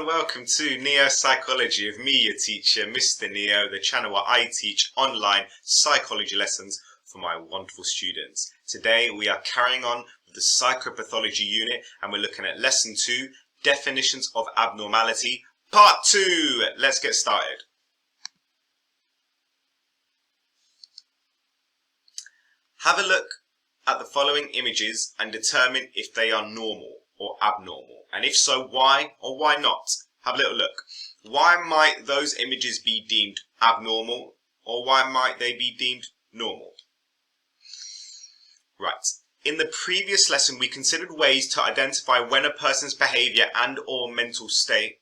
and welcome to Neo Psychology with me, your teacher, Mr. Neo, the channel where I teach online psychology lessons for my wonderful students. Today we are carrying on with the Psychopathology unit and we're looking at Lesson 2, Definitions of Abnormality, Part 2. Let's get started. Have a look at the following images and determine if they are normal or abnormal, and if so, why or why not. Have a little look. Why might those images be deemed abnormal, or why might they be deemed normal? Right. In the previous lesson, we considered ways to identify when a person's behavior and or mental state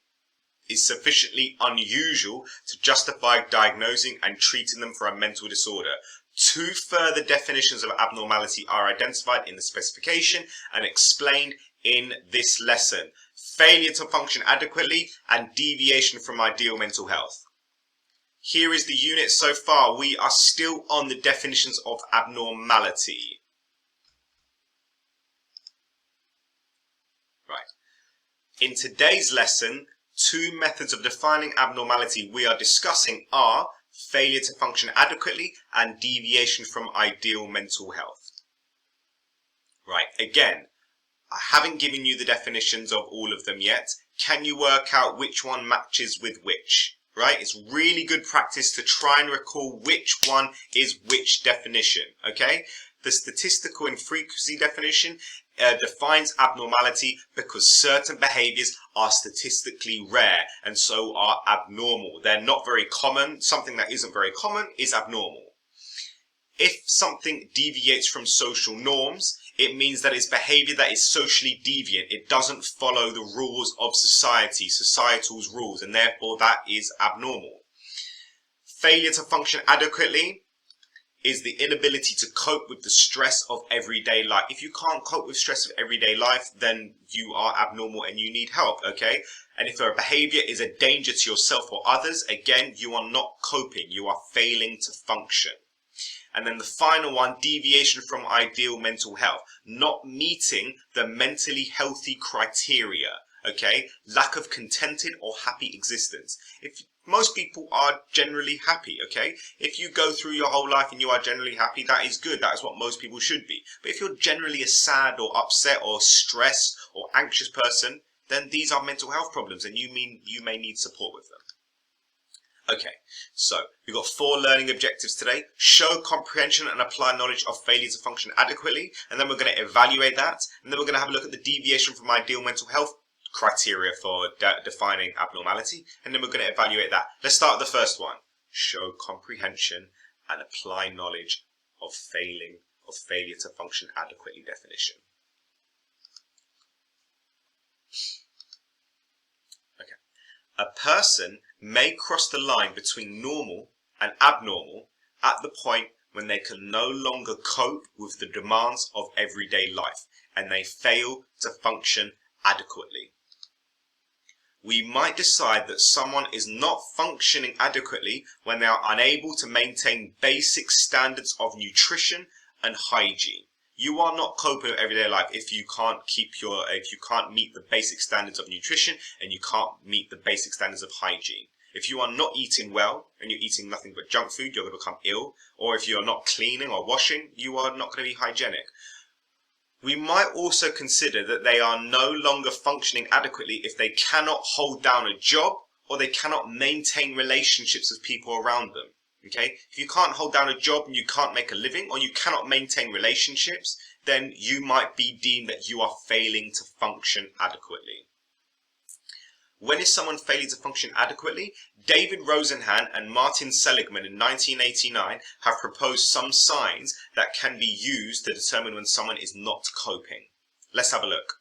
is sufficiently unusual to justify diagnosing and treating them for a mental disorder. Two further definitions of abnormality are identified in the specification and explained in this lesson: failure to function adequately and deviation from ideal mental health. Here is the unit so far. We are still on the definitions of abnormality. Right. In today's lesson, two methods of defining abnormality we are discussing are failure to function adequately and deviation from ideal mental health. Right, again, I haven't given you the definitions of all of them yet. Can you work out which one matches with which? Right, it's really good practice to try and recall which one is which definition, okay? The statistical infrequency definition defines abnormality because certain behaviors are statistically rare and so are abnormal. They're not very common. Something that isn't very common is abnormal. If something deviates from social norms, it means that it's behavior that is socially deviant. It doesn't follow the rules of society, societal's rules, and therefore that is abnormal. Failure to function adequately is the inability to cope with the stress of everyday life. If you can't cope with stress of everyday life, then you are abnormal and you need help, okay? And if your behavior is a danger to yourself or others, again, you are not coping. You are failing to function. And then the final one, deviation from ideal mental health, not meeting the mentally healthy criteria, okay? Lack of contented or happy existence. If most people are generally happy, okay? If you go through your whole life and you are generally happy, that is good. That is what most people should be. But if you're generally a sad or upset or stressed or anxious person, then these are mental health problems and you may need support with them. Okay, so we've got 4 learning objectives today. Show comprehension and apply knowledge of failure to function adequately, and then we're going to evaluate that, and then we're going to have a look at the deviation from ideal mental health criteria for defining abnormality, and then we're going to evaluate that. Let's start with the first one. Show comprehension and apply knowledge of failure to function adequately definition. Okay. A person may cross the line between normal and abnormal at the point when they can no longer cope with the demands of everyday life and they fail to function adequately. We might decide that someone is not functioning adequately when they are unable to maintain basic standards of nutrition and hygiene. You are not coping with everyday life if you can't meet the basic standards of nutrition and you can't meet the basic standards of hygiene. If you are not eating well and you're eating nothing but junk food, you're going to become ill. Or if you're not cleaning or washing, you are not going to be hygienic. We might also consider that they are no longer functioning adequately if they cannot hold down a job or they cannot maintain relationships with people around them. Okay? If you can't hold down a job and you can't make a living or you cannot maintain relationships, then you might be deemed that you are failing to function adequately. When is someone failing to function adequately? David Rosenhan and Martin Seligman in 1989 have proposed some signs that can be used to determine when someone is not coping. Let's have a look.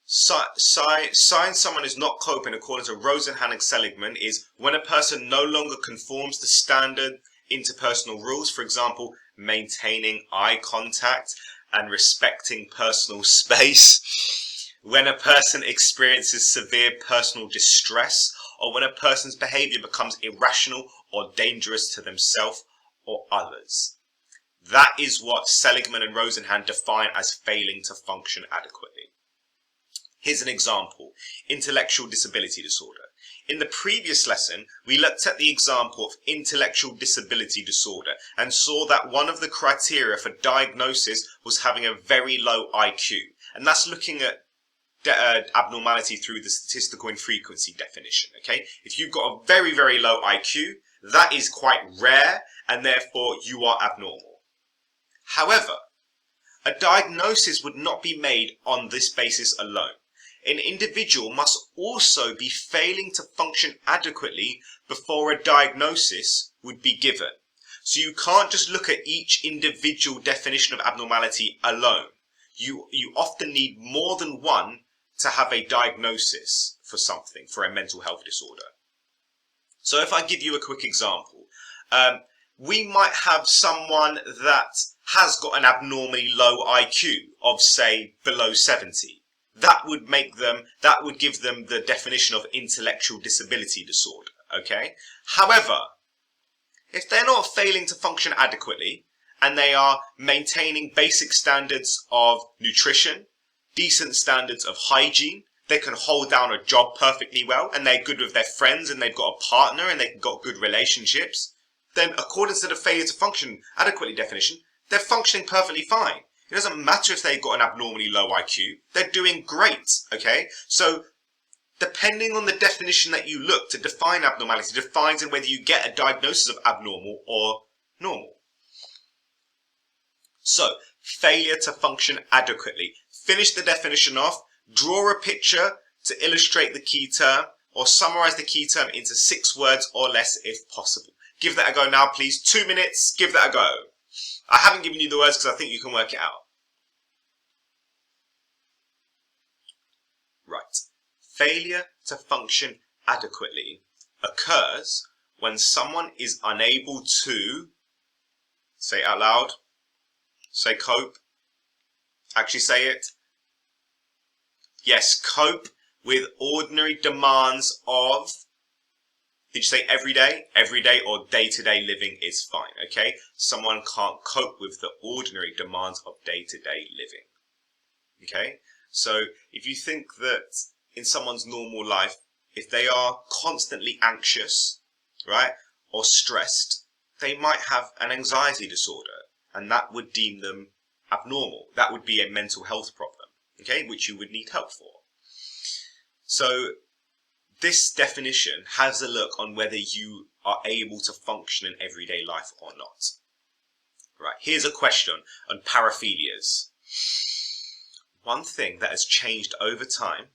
Signs someone is not coping, according to Rosenhan and Seligman, is when a person no longer conforms to standard interpersonal rules, for example, maintaining eye contact and respecting personal space. When a person experiences severe personal distress, or when a person's behavior becomes irrational or dangerous to themselves or others. That is what Seligman and Rosenhan define as failing to function adequately. Here's an example: intellectual disability disorder. In the previous lesson, we looked at the example of intellectual disability disorder and saw that one of the criteria for diagnosis was having a very low IQ. And that's looking at abnormality through the statistical infrequency definition. Okay, if you've got a very, very low IQ, that is quite rare, and therefore you are abnormal. However, a diagnosis would not be made on this basis alone. An individual must also be failing to function adequately before a diagnosis would be given. So you can't just look at each individual definition of abnormality alone. You often need more than one to have a diagnosis for something, for a mental health disorder. So if I give you a quick example, we might have someone that has got an abnormally low IQ of, say, below 70. That would give them the definition of intellectual disability disorder, okay? However, if they're not failing to function adequately and they are maintaining basic standards of nutrition, decent standards of hygiene, they can hold down a job perfectly well, and they're good with their friends, and they've got a partner, and they've got good relationships, then according to the failure to function adequately definition, they're functioning perfectly fine. It doesn't matter if they've got an abnormally low IQ. They're doing great, okay? So depending on the definition that you look to define abnormality, defines on whether you get a diagnosis of abnormal or normal. So, failure to function adequately. Finish the definition off, draw a picture to illustrate the key term, or summarize the key term into 6 words or less if possible. Give that a go now, please. 2 minutes, give that a go. I haven't given you the words because I think you can work it out. Right. Failure to function adequately occurs when someone is unable to, say it out loud, say cope, actually say it. Yes, cope with ordinary demands of, did you say every day? Every day or day-to-day living is fine, okay? Someone can't cope with the ordinary demands of day-to-day living, okay? So if you think that in someone's normal life, if they are constantly anxious, right, or stressed, they might have an anxiety disorder, and that would deem them abnormal. That would be a mental health problem, okay, which you would need help for. So this definition has a look on whether you are able to function in everyday life or not. Right, here's a question on paraphilias. One thing that has changed over time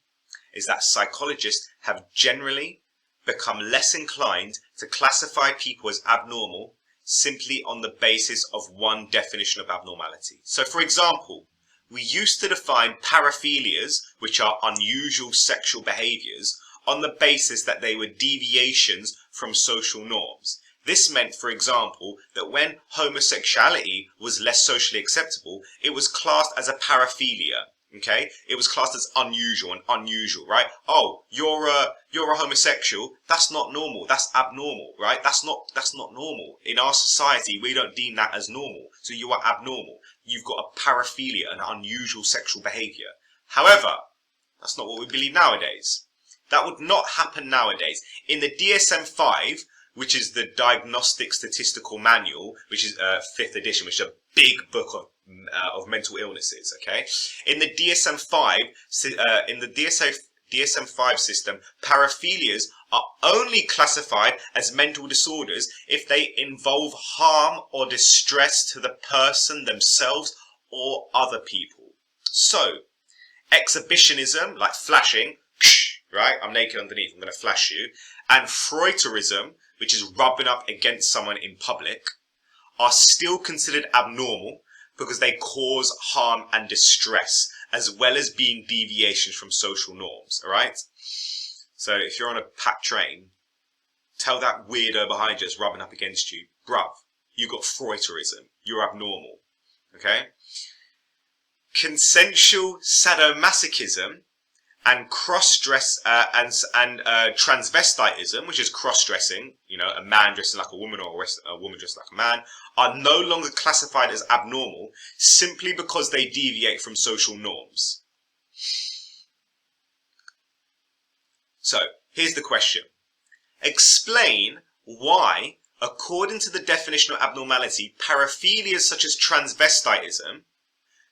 is that psychologists have generally become less inclined to classify people as abnormal simply on the basis of one definition of abnormality. So, for example, we used to define paraphilias, which are unusual sexual behaviors, on the basis that they were deviations from social norms. This meant, for example, that when homosexuality was less socially acceptable, it was classed as a paraphilia. Okay, it was classed as unusual, right? Oh, you're a homosexual. That's not normal. That's abnormal, right? That's not normal. In our society, we don't deem that as normal. So you are abnormal. You've got a paraphilia, an unusual sexual behavior. However, that's not what we believe nowadays. That would not happen nowadays. In the DSM-5, which is the Diagnostic Statistical Manual, which is 5th edition, which is a big book of mental illnesses, okay? In the DSM-5, DSM-5 system, paraphilias are only classified as mental disorders if they involve harm or distress to the person themselves or other people. So, exhibitionism, like flashing, right? I'm naked underneath, I'm going to flash you. And Freuterism, which is rubbing up against someone in public, are still considered abnormal because they cause harm and distress, as well as being deviations from social norms, alright? So if you're on a packed train, tell that weirdo behind you that's rubbing up against you, bruv, you got Freuterism, you're abnormal, okay? Consensual sadomasochism and cross-dress and transvestitism, which is cross-dressing, you know, a man dressing like a woman or a woman dressed like a man, are no longer classified as abnormal simply because they deviate from social norms. So, here's the question. Explain why, according to the definition of abnormality, paraphilias such as transvestitism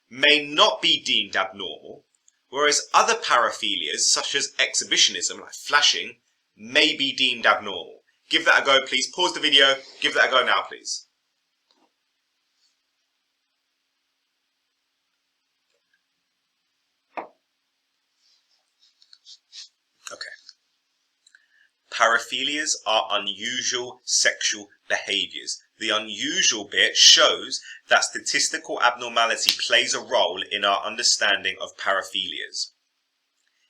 may not be deemed abnormal, whereas other paraphilias such as exhibitionism, like flashing, may be deemed abnormal. Give that a go, please. Pause the video. Give that a go now, please. Okay. Paraphilias are unusual sexual behaviors. The unusual bit shows that statistical abnormality plays a role in our understanding of paraphilias.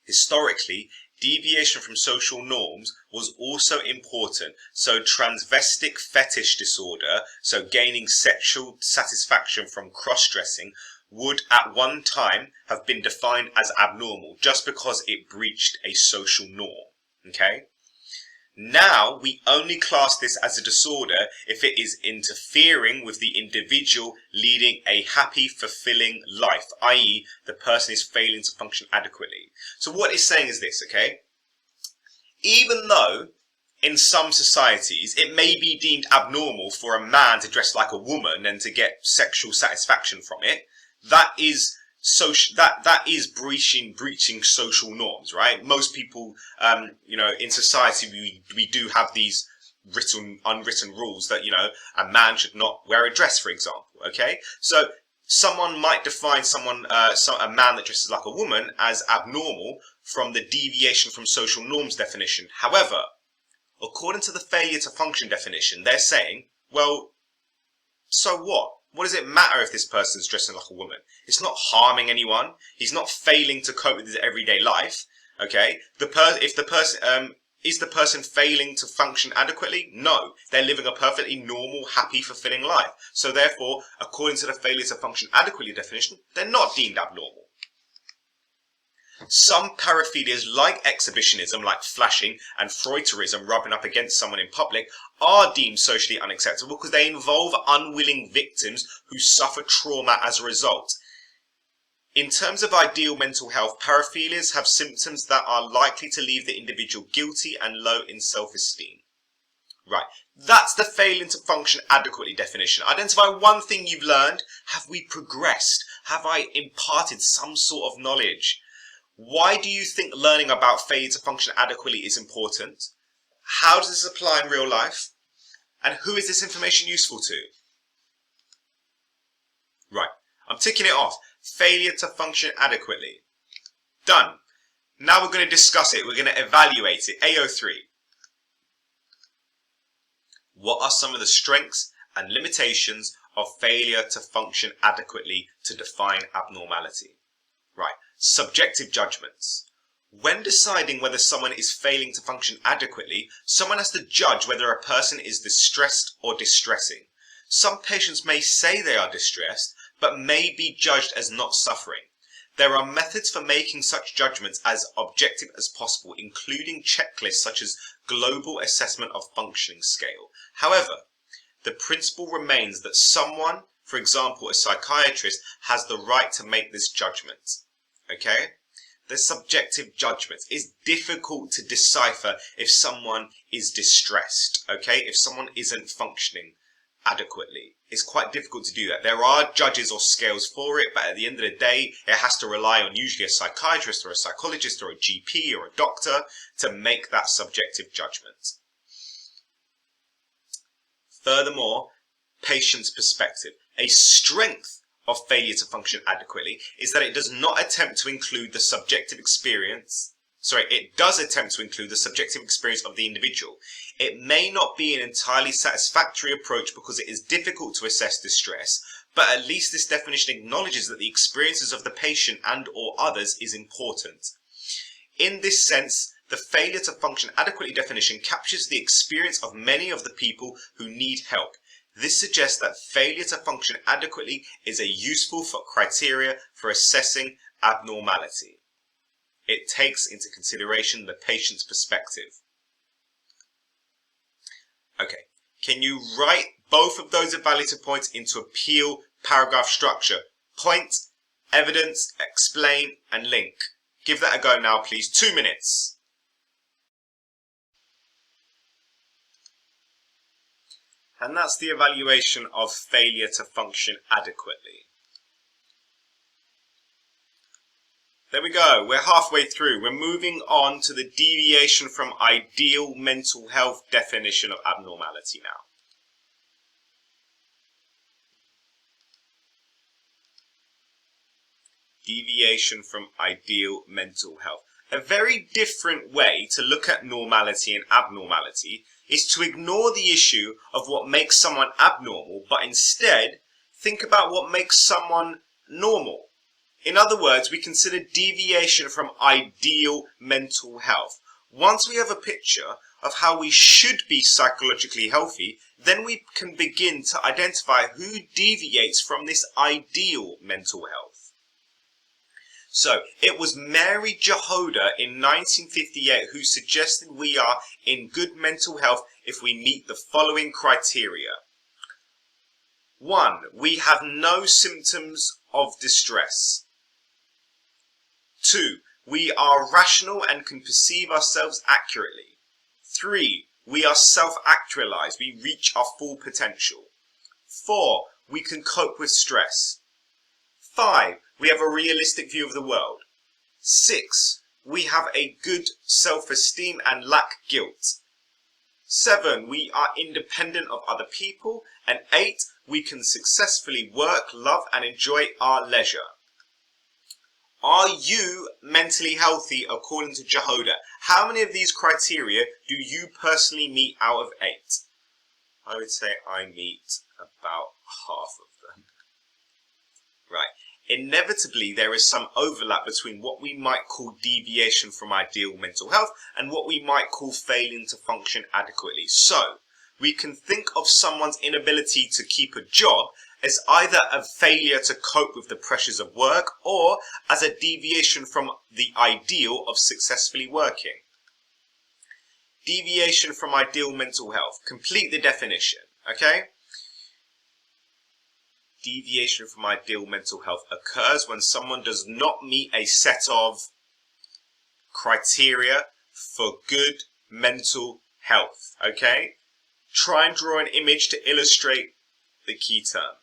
Historically, deviation from social norms was also important, so transvestic fetish disorder, so gaining sexual satisfaction from cross-dressing, would at one time have been defined as abnormal just because it breached a social norm. Okay? Now we only class this as a disorder if it is interfering with the individual leading a happy, fulfilling life, i.e. the person is failing to function adequately. So what it's saying is this, okay? Even though in some societies it may be deemed abnormal for a man to dress like a woman and to get sexual satisfaction from it, that is breaching social norms, right? Most people, in society, we do have these unwritten rules that, a man should not wear a dress, for example. Okay, so someone might define a man that dresses like a woman as abnormal from the deviation from social norms definition. However, according to the failure to function definition, they're saying, well, so what? What does it matter if this person's dressing like a woman? It's not harming anyone. He's not failing to cope with his everyday life. Okay, is the person failing to function adequately? No, they're living a perfectly normal, happy, fulfilling life. So therefore, according to the failure to function adequately definition, they're not deemed abnormal. Some paraphilias, like exhibitionism, like flashing, and Freuterism, rubbing up against someone in public, are deemed socially unacceptable because they involve unwilling victims who suffer trauma as a result. In terms of ideal mental health, paraphilias have symptoms that are likely to leave the individual guilty and low in self-esteem. Right, that's the failing to function adequately definition. Identify one thing you've learned. Have we progressed? Have I imparted some sort of knowledge? Why do you think learning about failure to function adequately is important? How does this apply in real life? And who is this information useful to? Right, I'm ticking it off. Failure to function adequately. Done. Now we're going to discuss it. We're going to evaluate it. AO3. What are some of the strengths and limitations of failure to function adequately to define abnormality? Right. Subjective judgments. When deciding whether someone is failing to function adequately, someone has to judge whether a person is distressed or distressing. Some patients may say they are distressed, but may be judged as not suffering. There are methods for making such judgments as objective as possible, including checklists such as Global Assessment of Functioning Scale. However, the principle remains that someone, for example a psychiatrist, has the right to make this judgment. Okay? The subjective judgment is difficult to decipher if someone is distressed. Okay? If someone isn't functioning adequately. It's quite difficult to do that. There are judges or scales for it, but at the end of the day, it has to rely on usually a psychiatrist or a psychologist or a GP or a doctor to make that subjective judgment. Furthermore, patient's perspective. A strength of failure to function adequately is that it does not attempt to include the subjective experience. It does attempt to include the subjective experience of the individual. It may not be an entirely satisfactory approach because it is difficult to assess distress, but at least this definition acknowledges that the experiences of the patient and or others is important. In this sense, the failure to function adequately definition captures the experience of many of the people who need help. This suggests that failure to function adequately is a useful criteria for assessing abnormality. It takes into consideration the patient's perspective. Okay, can you write both of those evaluative points into a Peel paragraph structure? Point, evidence, explain, and link. Give that a go now, please. 2 minutes. And that's the evaluation of failure to function adequately. There we go, we're halfway through. We're moving on to the deviation from ideal mental health definition of abnormality now. Deviation from ideal mental health. A very different way to look at normality and abnormality is to ignore the issue of what makes someone abnormal, but instead think about what makes someone normal. In other words, we consider deviation from ideal mental health. Once we have a picture of how we should be psychologically healthy, then we can begin to identify who deviates from this ideal mental health. So, it was Mary Jahoda in 1958 who suggested we are in good mental health if we meet the following criteria. 1. We have no symptoms of distress. 2. We are rational and can perceive ourselves accurately. 3. We are self-actualized. We reach our full potential. 4. We can cope with stress. 5. We have a realistic view of the world. 6. We have a good self-esteem and lack guilt. 7. We are independent of other people. And 8. We can successfully work, love, and enjoy our leisure. Are you mentally healthy according to Jahoda? How many of these criteria do you personally meet out of 8? I would say I meet about half of them. Right. Inevitably, there is some overlap between what we might call deviation from ideal mental health and what we might call failing to function adequately. So, we can think of someone's inability to keep a job as either a failure to cope with the pressures of work or as a deviation from the ideal of successfully working. Deviation from ideal mental health. Complete the definition, okay? Deviation from ideal mental health occurs when someone does not meet a set of criteria for good mental health, okay? Try and draw an image to illustrate the key term.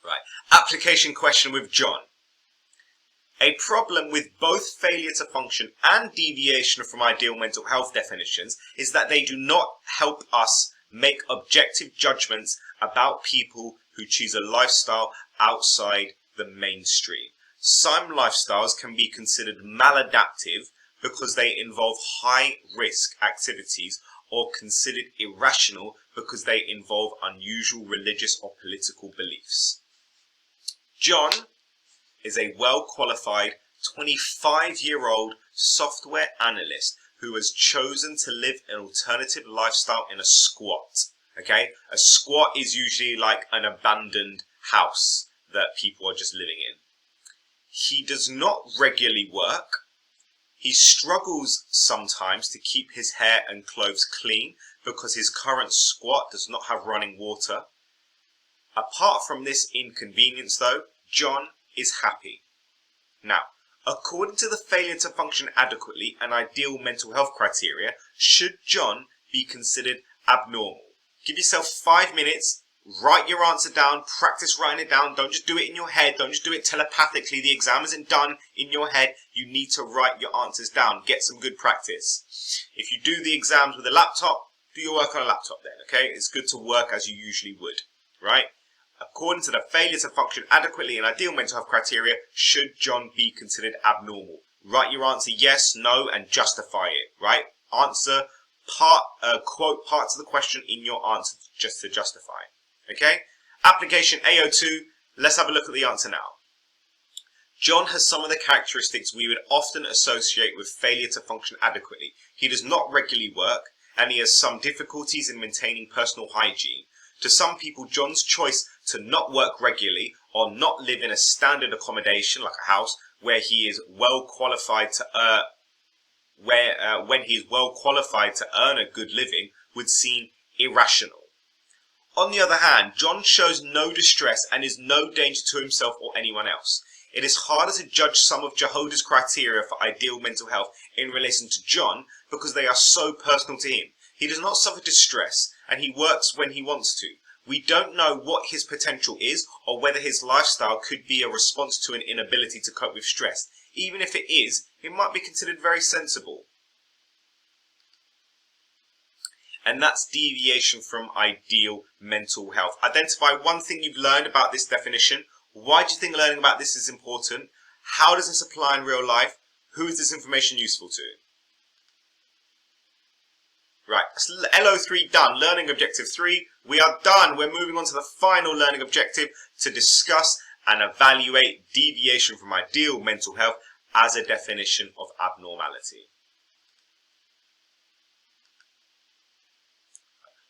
Right. Application question with John. A problem with both failure to function and deviation from ideal mental health definitions is that they do not help us make objective judgments about people who choose a lifestyle outside the mainstream. Some lifestyles can be considered maladaptive because they involve high-risk activities or considered irrational because they involve unusual religious or political beliefs. John is a well-qualified 25-year-old software analyst who has chosen to live an alternative lifestyle in a squat. Okay, a squat is usually like an abandoned house that people are just living in. He does not regularly work. He struggles sometimes to keep his hair and clothes clean because his current squat does not have running water. Apart from this inconvenience though, John is happy. Now, according to the failure to function adequately and ideal mental health criteria, should John be considered abnormal? Give yourself 5 minutes, write your answer down, practice writing it down. Don't just do it in your head. Don't just do it telepathically. The exam isn't done in your head. You need to write your answers down. Get some good practice. If you do the exams with a laptop, do your work on a laptop then, okay? It's good to work as you usually would, right? According to the failure to function adequately and ideal mental health criteria, should John be considered abnormal? Write your answer yes, no, and justify it, right? Answer quote parts of the question in your answer just to justify. Okay? Application AO2, let's have a look at the answer now. John has some of the characteristics we would often associate with failure to function adequately. He does not regularly work, and he has some difficulties in maintaining personal hygiene. To some people, John's choice to not work regularly or not live in a standard accommodation like a house where he is well qualified to when he is well qualified to earn a good living would seem irrational. On the other hand, John shows no distress and is no danger to himself or anyone else. It is harder to judge some of Jahoda's criteria for ideal mental health in relation to John because they are so personal to him. He does not suffer distress, and he works when he wants to. We don't know what his potential is or whether his lifestyle could be a response to an inability to cope with stress. Even if it is, it might be considered very sensible. And that's deviation from ideal mental health. Identify one thing you've learned about this definition. Why do you think learning about this is important? How does this apply in real life? Who is this information useful to? Right, that's LO3 done. Learning objective 3, we are done. We're moving on to the final learning objective to discuss and evaluate deviation from ideal mental health as a definition of abnormality.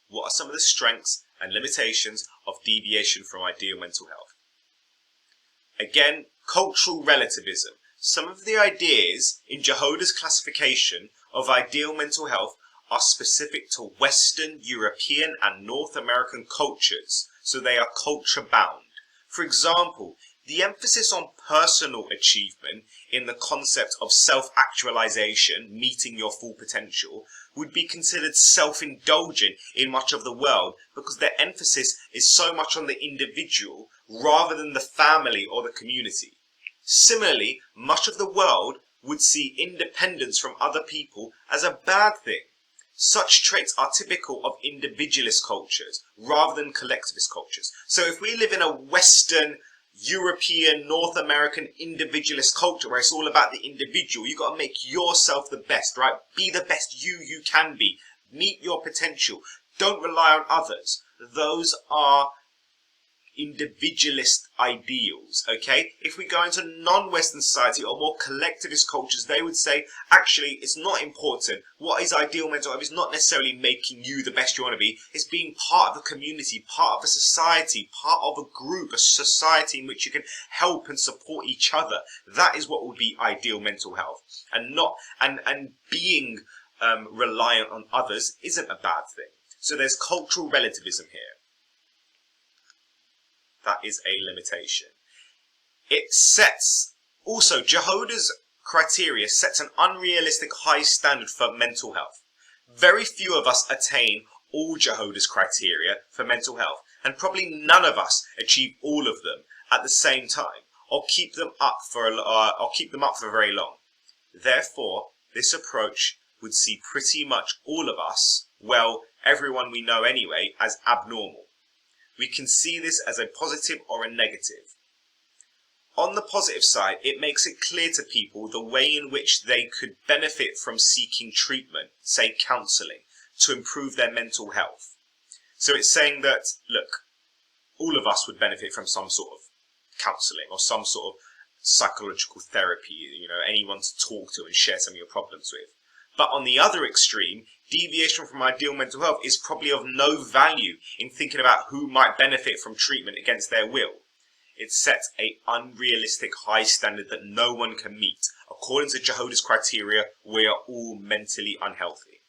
What are some of the strengths and limitations of deviation from ideal mental health? Again, cultural relativism. Some of the ideas in Jehoda's classification of ideal mental health are specific to Western, European and North American cultures, so they are culture bound. For example, the emphasis on personal achievement in the concept of self-actualization, meeting your full potential, would be considered self-indulgent in much of the world because their emphasis is so much on the individual rather than the family or the community. Similarly, much of the world would see independence from other people as a bad thing. Such traits are typical of individualist cultures rather than collectivist cultures. So if we live in a Western, European, North American individualist culture where it's all about the individual, you've got to make yourself the best, right? Be the best you can be. Meet your potential. Don't rely on others. Those are individualist ideals, okay? If we go into non-Western society or more collectivist cultures, they would say, actually, it's not important. What is ideal mental health is not necessarily making you the best you want to be. It's being part of a community, part of a society, part of a group, a society in which you can help and support each other. That is what would be ideal mental health. And not and being reliant on others isn't a bad thing. So there's cultural relativism here. That is a limitation. It sets, also Jehoda's criteria sets an unrealistic high standard for mental health. Very few of us attain all Jehoda's criteria for mental health, and probably none of us achieve all of them at the same time, or keep them up for very long. Therefore, this approach would see pretty much all of us, well, everyone we know anyway, as abnormal. We can see this as a positive or a negative. On the positive side, it makes it clear to people the way in which they could benefit from seeking treatment, say counselling, to improve their mental health. So it's saying that, look, all of us would benefit from some sort of counselling or some sort of psychological therapy, anyone to talk to and share some of your problems with. But on the other extreme, deviation from ideal mental health is probably of no value in thinking about who might benefit from treatment against their will. It sets an unrealistic high standard that no one can meet. According to Jehoda's criteria, we are all mentally unhealthy.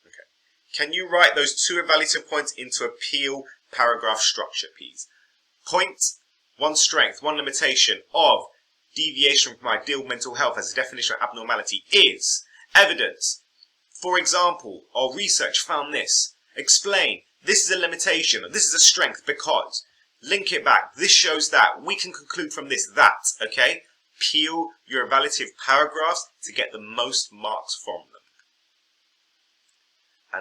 Okay. Can you write those two evaluative points into a Peel paragraph structure, please? Point, one strength, one limitation of deviation from ideal mental health as a definition of abnormality is evidence. For example, or research found this. Explain. This is a limitation. This is a strength because. Link it back. This shows that. We can conclude from this that. Okay? Peel your evaluative paragraphs to get the most marks from them.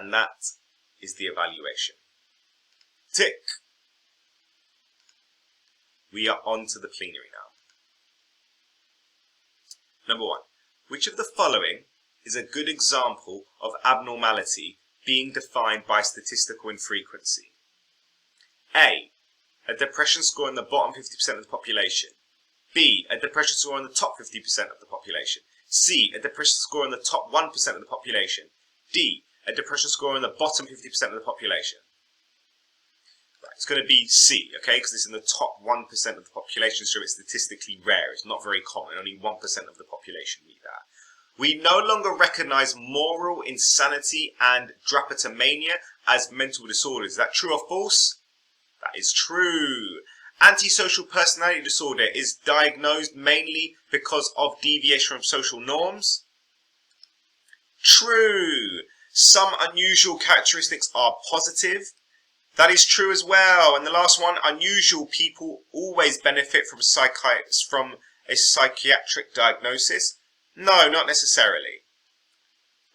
And that is the evaluation. Tick. We are on to the plenary now. Number 1. Which of the following is a good example of abnormality being defined by statistical infrequency? A. A depression score in the bottom 50% of the population. B. A depression score in the top 50% of the population. C. A depression score in the top 1% of the population. D. A depression score in the bottom 50% of the population. Right, it's going to be C, okay, because it's in the top 1% of the population, so it's statistically rare. It's not very common. Only 1% of the population need that. We no longer recognize moral insanity and drapetomania as mental disorders. Is that true or false? That is true. Antisocial personality disorder is diagnosed mainly because of deviation from social norms. True. Some unusual characteristics are positive. That is true as well. And the last one, unusual people always benefit from a psychiatric diagnosis. No, not necessarily.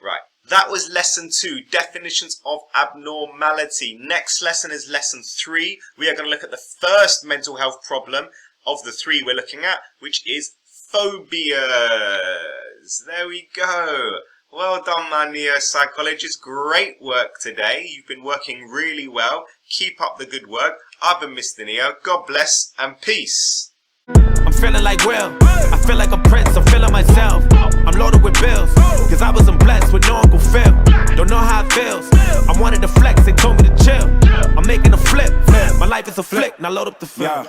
Right. That was lesson 2, definitions of abnormality. Next lesson is lesson 3. We are going to look at the first mental health problem of the 3 we're looking at, which is phobias. There we go. Well done, my neo-psychologists. Great work today. You've been working really well. Keep up the good work. I've been Mr. Neo. God bless and peace. I'm feeling like Will. I feel like a prince. I'm feeling myself. I'm loaded with bills, cause I wasn't blessed with no Uncle Phil. Don't know how it feels. I wanted to flex, they told me to chill. I'm making a flip. My life is a flick, now load up the film.